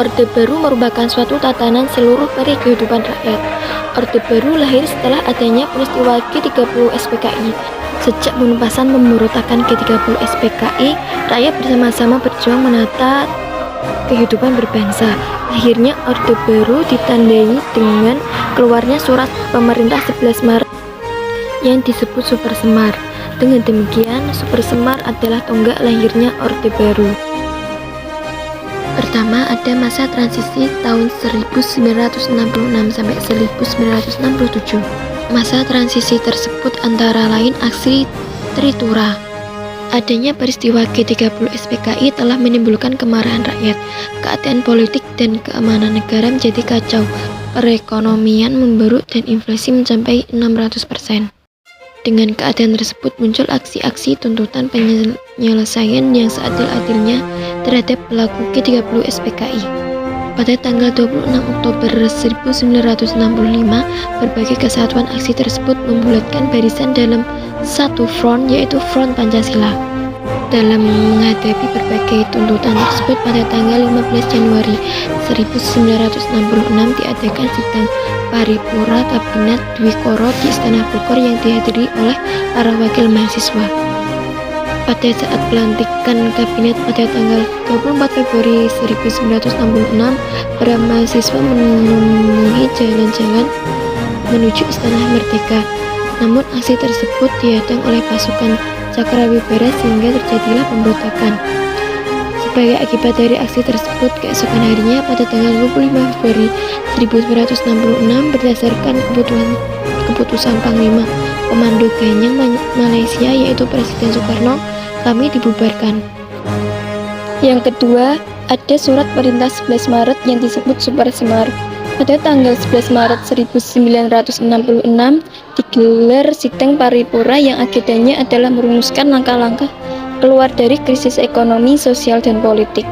Orde Baru merupakan suatu tatanan seluruh peri kehidupan rakyat. Orde Baru lahir setelah adanya peristiwa G30 SPKI. Sejak penumpasan pemberontakan G30 SPKI, rakyat bersama-sama berjuang menata kehidupan berbangsa. Akhirnya Orde Baru ditandai dengan keluarnya surat pemerintah 11 Maret yang disebut Super Semar. Dengan demikian, Super Semar adalah tonggak lahirnya Orde Baru. Pertama, ada masa transisi tahun 1966 sampai 1967. Masa transisi tersebut antara lain aksi Tritura. Adanya peristiwa G30 SPKI telah menimbulkan kemarahan rakyat. Keadaan politik dan keamanan negara menjadi kacau. Perekonomian memburuk dan inflasi mencapai 600%. Dengan keadaan tersebut muncul aksi-aksi tuntutan penyelesaian yang seadil-adilnya terhadap pelaku G30 SPKI. Pada tanggal 26 Oktober 1965, berbagai kesatuan aksi tersebut membulatkan barisan dalam satu front, yaitu Front Pancasila. Dalam menghadapi berbagai tuntutan tersebut, pada tanggal 15 Januari 1966 diadakan sidang paripurna Kabinet Dwikoro di Istana Bogor yang dihadiri oleh para wakil mahasiswa. Pada saat pelantikan kabinet pada tanggal 24 Februari 1966, para mahasiswa memenuhi jalan-jalan menuju Istana Merdeka. Namun aksi tersebut dihadang oleh pasukan Cakrawibara sehingga terjadilah pemberontakan. Sebagai akibat dari aksi tersebut, keesokan harinya pada tanggal 25 Februari 1966 berdasarkan keputusan Panglima Komando Ganyang Malaysia, yaitu Presiden Soekarno, kami dibubarkan. Yang kedua, ada surat perintah 11 Maret yang disebut Super Semar. Pada tanggal 11 Maret 1966 digelar sidang paripurna yang agendanya adalah merumuskan langkah-langkah keluar dari krisis ekonomi, sosial, dan politik.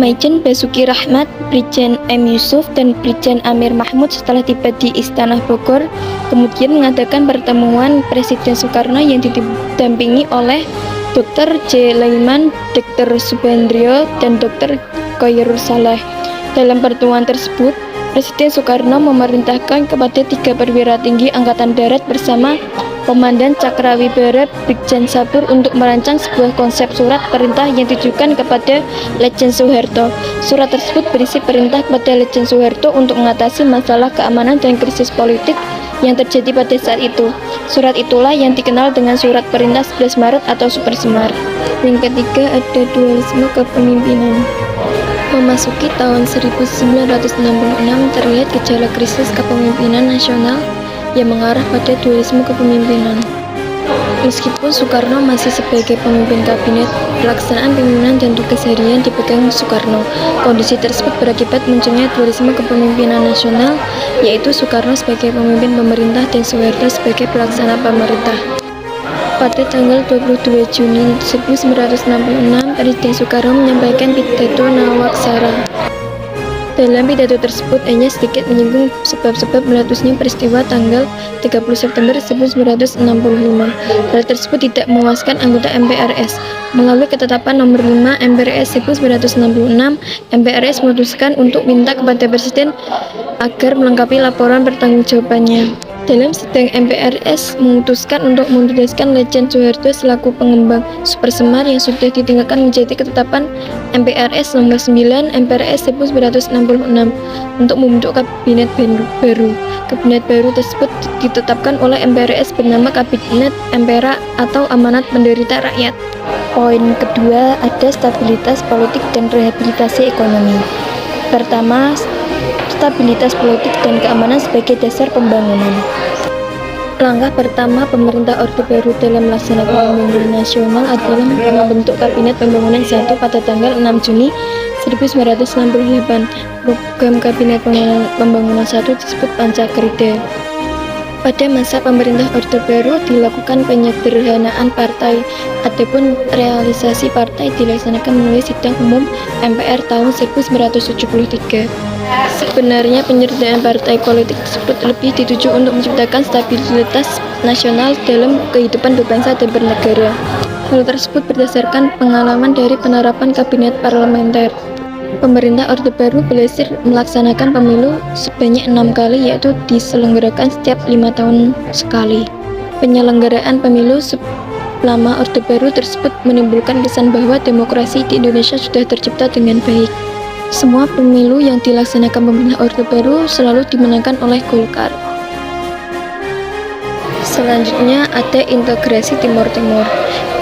Maijen Basuki Rahmat, Brigjen M. Yusuf, dan Brigjen Amir Mahmud setelah tiba di Istana Bogor kemudian mengadakan pertemuan Presiden Soekarno yang didampingi oleh Dr. J. Laiman, Dr. Subandrio, dan Dr. Khairul Saleh. Dalam pertemuan tersebut, Presiden Soekarno memerintahkan kepada 3 perwira tinggi Angkatan Darat bersama Komandan Cakrawibara Brigjen Sabur untuk merancang sebuah konsep surat perintah yang ditujukan kepada Letjen Soeharto. Surat tersebut berisi perintah kepada Letjen Soeharto untuk mengatasi masalah keamanan dan krisis politik yang terjadi pada saat itu. Surat itulah yang dikenal dengan Surat Perintah 11 Maret atau Super Semar. Yang ketiga, ada dualisme kepemimpinan. Memasuki tahun 1966 terlihat gejala krisis kepemimpinan nasional yang mengarah pada dualisme kepemimpinan. Meskipun Soekarno masih sebagai pemimpin kabinet, pelaksanaan pimpinan dan tugas harian dipegang Soekarno. Kondisi tersebut berakibat munculnya dualisme kepemimpinan nasional, yaitu Soekarno sebagai pemimpin pemerintah dan Soeharto sebagai pelaksana pemerintah. Pada tanggal 22 Juni 1966, Presiden Soekarno menyampaikan pidato Nawaksara. Dalam pidato tersebut hanya sedikit menyinggung sebab-sebab meletusnya peristiwa tanggal 30 September 1965. Hal tersebut tidak memuaskan anggota MPRS. Melalui ketetapan nomor 5 MPRS 1966, MPRS memutuskan untuk minta kepada Presiden agar melengkapi laporan pertanggungjawabannya. Dalam sidang MPRS memutuskan untuk menugaskan Letjen Soeharto selaku pengembang Super Semar yang sudah ditinggalkan menjadi ketetapan MPRS nomor 9 MPRS 1966 untuk membentuk kabinet baru. Kabinet baru tersebut ditetapkan oleh MPRS bernama Kabinet Empera atau Amanat Penderita Rakyat. Poin kedua, ada stabilitas politik dan rehabilitasi ekonomi. Pertama, stabilitas politik dan keamanan sebagai dasar pembangunan. Langkah pertama pemerintah Orde Baru dalam melaksanakan pembangunan nasional adalah membentuk Kabinet Pembangunan 1 pada tanggal 6 Juni 1968. Program Kabinet Pembangunan 1 disebut Pancakerja. Pada masa pemerintah Orde Baru dilakukan penyederhanaan partai, adapun realisasi partai dilaksanakan melalui sidang umum MPR tahun 1973. Sebenarnya penyederhanaan partai politik tersebut lebih dituju untuk menciptakan stabilitas nasional dalam kehidupan berbangsa dan bernegara. Hal tersebut berdasarkan pengalaman dari penerapan kabinet parlementer. Pemerintah Orde Baru berhasil melaksanakan pemilu sebanyak 6 kali, yaitu diselenggarakan setiap 5 tahun sekali. Penyelenggaraan pemilu selama Orde Baru tersebut menimbulkan kesan bahwa demokrasi di Indonesia sudah tercipta dengan baik. Semua pemilu yang dilaksanakan pemerintah Orde Baru selalu dimenangkan oleh Golkar. Selanjutnya ada integrasi Timur Timur.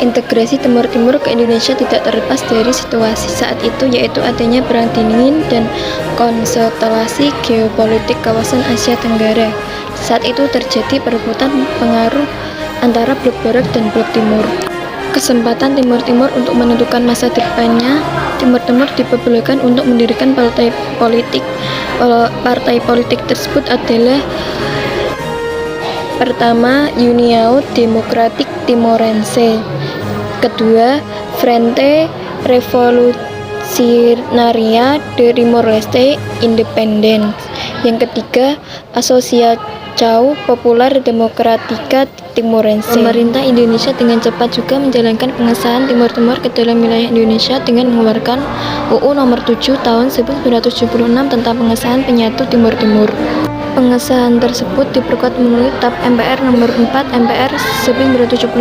Integrasi Timur Timur ke Indonesia tidak terlepas dari situasi saat itu, yaitu adanya perang dingin dan konstelasi geopolitik kawasan Asia Tenggara. Saat itu terjadi perebutan pengaruh antara blok Barat dan blok Timur. Kesempatan Timur Timur untuk menentukan masa depannya, Timur Timur diperbolehkan untuk mendirikan partai politik. Partai politik tersebut adalah: pertama, União Democrática Timorense. Kedua, Frente Revolucionaria de Timor-Leste Independente. Yang ketiga, Asociação Popular Democrática Timorense. Pemerintah Indonesia dengan cepat juga menjalankan pengesahan Timur Timur ke dalam wilayah Indonesia dengan mengeluarkan UU Nomor 7 Tahun 1976 tentang pengesahan penyatu Timur Timur. Pengesahan tersebut diperkuat melalui TAP MPR Nomor 4 MPR 1978.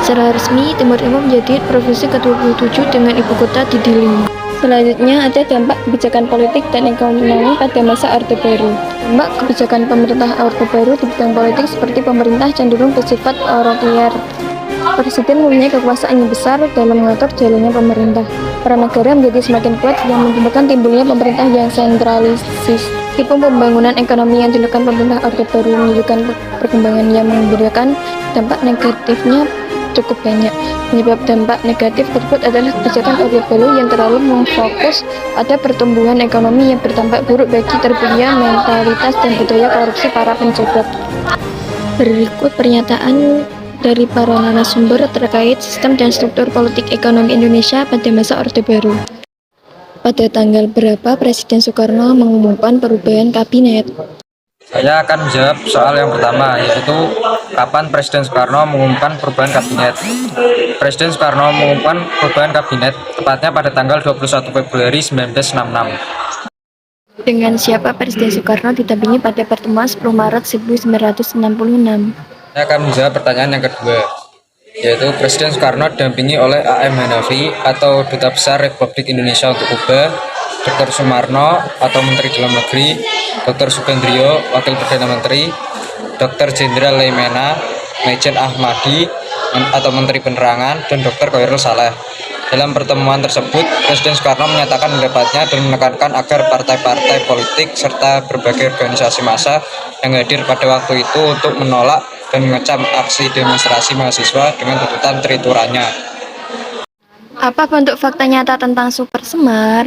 Secara resmi, Timur Timur menjadi provinsi ke-27 dengan ibu kota di Dili. Selanjutnya ada dampak kebijakan politik dan ekonomi pada masa Orde Baru. Dampak kebijakan pemerintah Orde Baru di bidang politik seperti pemerintah cenderung bersifat otoriter. Presiden mempunyai kekuasaan yang besar dalam mengatur jalannya pemerintah. Peran negara menjadi semakin kuat yang menyebabkan timbulnya pemerintah yang sentralisis. Meskipun pembangunan ekonomi yang dilakukan pemerintah Orde Baru menunjukkan perkembangan yang membedakan, dampak negatifnya cukup banyak. Penyebab dampak negatif tersebut adalah kebijakan Orde Baru yang terlalu memfokus pada pertumbuhan ekonomi yang berdampak buruk bagi terbunya mentalitas dan budaya korupsi para penjabat. Berikut pernyataan dari para narasumber terkait sistem dan struktur politik ekonomi Indonesia pada masa Orde Baru. Pada tanggal berapa Presiden Soekarno mengumumkan perubahan kabinet? Saya akan menjawab soal yang pertama, yaitu kapan Presiden Soekarno mengumumkan perubahan kabinet. Presiden Soekarno mengumumkan perubahan kabinet tepatnya pada tanggal 21 Februari 1966. Dengan siapa Presiden Soekarno didampingi pada pertemuan 10 Maret 1966? Saya akan menjawab pertanyaan yang kedua, yaitu Presiden Soekarno didampingi oleh A.M. Hanafi atau Duta Besar Republik Indonesia untuk Kuba, Dr. Sumarno atau Menteri Dalam Negeri, Dr. Subendrio, Wakil Perdana Menteri, Dr. Jenderal Leimena, Majen Ahmadi atau Menteri Penerangan, dan Dr. Khairul Saleh. Dalam pertemuan tersebut, Presiden Soekarno menyatakan pendapatnya dan menekankan agar partai-partai politik serta berbagai organisasi massa yang hadir pada waktu itu untuk menolak dan mengecam aksi demonstrasi mahasiswa dengan tuntutan teriturannya. Apa bentuk fakta nyata tentang Super Semar?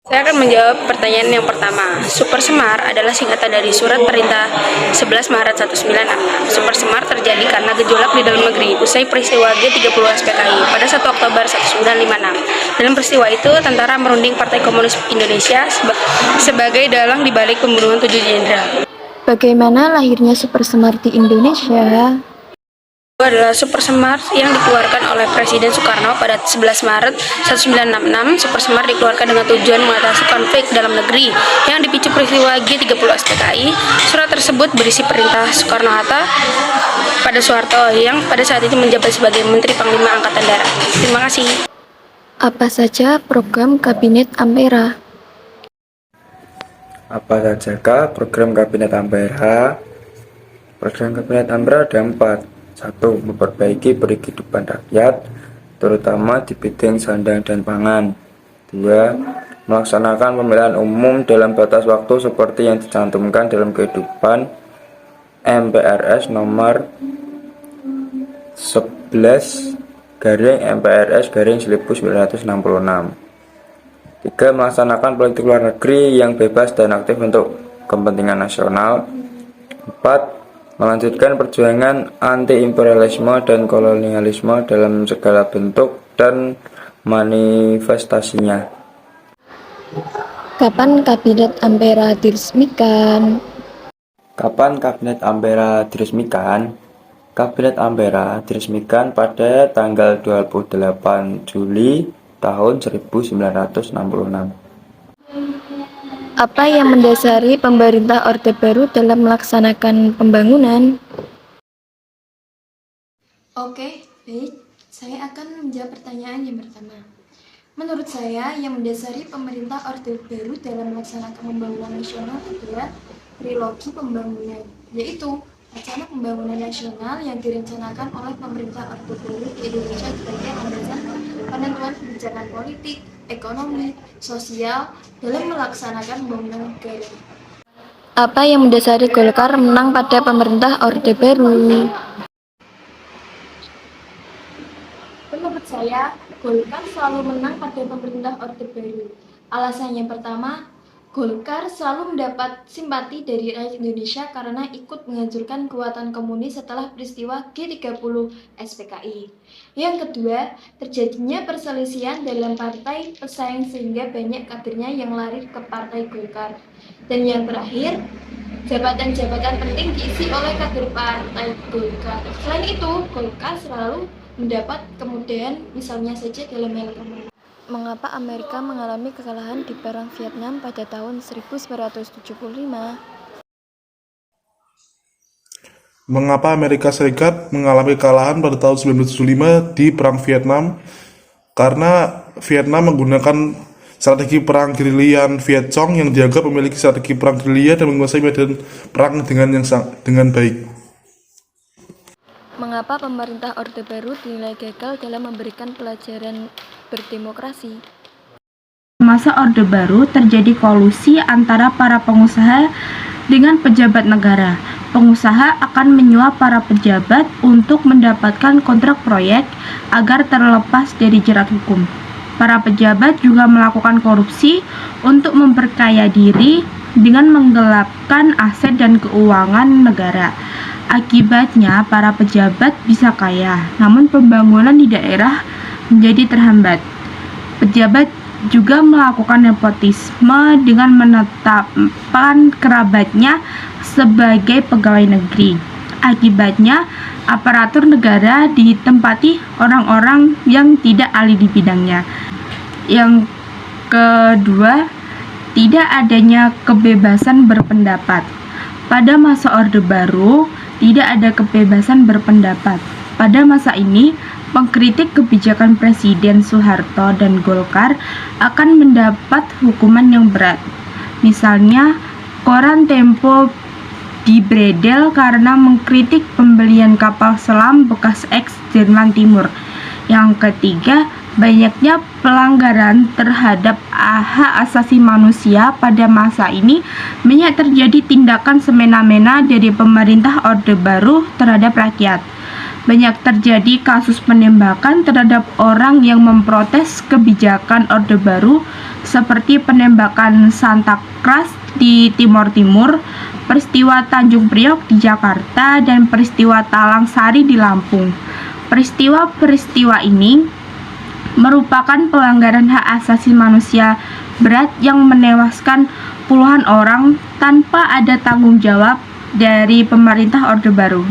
Saya akan menjawab pertanyaan yang pertama. Super Semar adalah singkatan dari Surat Perintah 11 Maret 1966. Super Semar terjadi karena gejolak di dalam negeri usai peristiwa G30 SPKI pada 1 Oktober 1956. Dalam peristiwa itu, tentara merunding Partai Komunis Indonesia sebagai dalang di balik pembunuhan 7 jenderal. Bagaimana lahirnya Super Semar di Indonesia? Itu adalah Super Semar yang dikeluarkan oleh Presiden Soekarno pada 11 Maret 1966. Super Semar dikeluarkan dengan tujuan mengatasi konflik dalam negeri yang dipicu peristiwa G30 SPKI. Surat tersebut berisi perintah Soekarno-Hatta pada Soeharto yang pada saat itu menjabat sebagai Menteri Panglima Angkatan Darat. Terima kasih. Apa saja program Kabinet Ampera? Apa sajakah program Kabinet Ampera? Program Kabinet Ampera ada 4. 1. Memperbaiki penghidupan rakyat, terutama di bidang sandang dan pangan. 2. Melaksanakan pemilihan umum dalam batas waktu seperti yang dicantumkan dalam kehidupan MPRS nomor 11/MPRS/1966. 3. Melaksanakan politik luar negeri yang bebas dan aktif untuk kepentingan nasional. 4. Melanjutkan perjuangan anti-imperialisme dan kolonialisme dalam segala bentuk dan manifestasinya. Kapan Kabinet Ampera diresmikan? Kapan Kabinet Ampera diresmikan? Kabinet Ampera diresmikan pada tanggal 28 Juli tahun 1966. Apa yang mendasari pemerintah Orde Baru dalam melaksanakan pembangunan? Oke, baik. Saya akan menjawab pertanyaan yang pertama. Menurut saya, yang mendasari pemerintah Orde Baru dalam melaksanakan pembangunan nasional adalah trilogi pembangunan, yaitu Rencana Pembangunan Nasional yang direncanakan oleh pemerintah Orde Baru di Indonesia sebagai landasan penentuan kebijakan politik, ekonomi, sosial dalam melaksanakan pembangunan negara. Apa yang mendasari Golkar menang pada pemerintah Orde Baru? Menurut saya, Golkar selalu menang pada pemerintah Orde Baru. Alasan yang pertama, Golkar selalu mendapat simpati dari rakyat Indonesia karena ikut menghancurkan kekuatan komunis setelah peristiwa G30 SPKI. Yang kedua, terjadinya perselisihan dalam partai pesaing sehingga banyak kadernya yang lari ke partai Golkar. Dan yang terakhir, jabatan-jabatan penting diisi oleh kader partai Golkar. Selain itu, Golkar selalu mendapat kemudahan misalnya saja dalam hal ekonomi. Mengapa Amerika mengalami kekalahan di Perang Vietnam pada tahun 1975? Mengapa Amerika Serikat mengalami kekalahan pada tahun 1975 di Perang Vietnam? Karena Vietnam menggunakan strategi perang gerilya Viet Cong yang dianggap memiliki strategi perang gerilya dan menguasai medan perang dengan baik. Mengapa pemerintah Orde Baru dinilai gagal dalam memberikan pelajaran berdemokrasi? Masa Orde Baru terjadi kolusi antara para pengusaha dengan pejabat negara. Pengusaha akan menyuap para pejabat untuk mendapatkan kontrak proyek agar terlepas dari jerat hukum. Para pejabat juga melakukan korupsi untuk memperkaya diri dengan menggelapkan aset dan keuangan negara. Akibatnya, para pejabat bisa kaya, namun pembangunan di daerah menjadi terhambat. Pejabat juga melakukan nepotisme dengan menetapkan kerabatnya sebagai pegawai negeri. Akibatnya, aparatur negara ditempati orang-orang yang tidak ahli di bidangnya. Yang kedua, tidak adanya kebebasan berpendapat. Pada masa Orde Baru, tidak ada kebebasan berpendapat. Pada masa ini, pengkritik kebijakan Presiden Soeharto dan Golkar akan mendapat hukuman yang berat. Misalnya, koran Tempo dibredel karena mengkritik pembelian kapal selam bekas ex-Jerman Timur. Yang ketiga, banyaknya pelanggaran terhadap hak asasi manusia pada masa ini. Banyak terjadi tindakan semena-mena dari pemerintah Orde Baru terhadap rakyat. Banyak terjadi kasus penembakan terhadap orang yang memprotes kebijakan Orde Baru, seperti penembakan Santa Cruz di Timor Timur, peristiwa Tanjung Priok di Jakarta, dan peristiwa Talang Sari di Lampung. Peristiwa-peristiwa ini merupakan pelanggaran hak asasi manusia berat yang menewaskan puluhan orang tanpa ada tanggung jawab dari pemerintah Orde Baru.